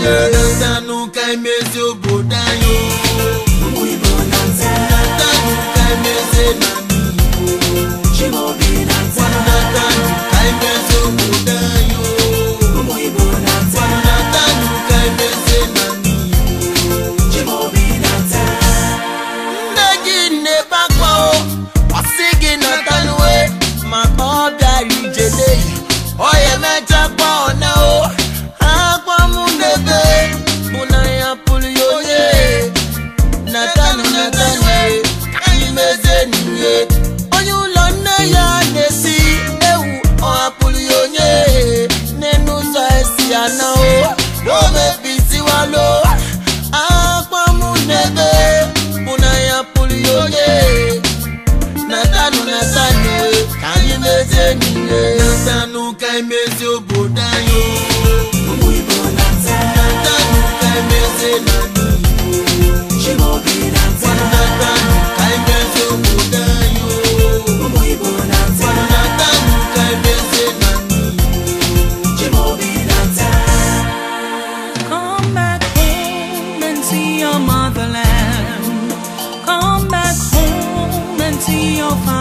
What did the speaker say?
Natanu kai meze obodayo. Natanu kai meze nani. Natanu kai meze obodayo. Natanu kai meze nani. Ndegi ne bakwa o. Asigi natanu we. Ma obari jele. Oye meja kwa ona o. Natanu kai meze niye. Oyulo na ya nesi ewu o apulionye. Nenu za esi ana o. Rome bisi walo. Akwa munebe una ya pulionye. Natanu kai meze niye. Natanu kai meze obodayo. Natanu kai meze nani. Come back home and see your motherland. Come back home and see your father.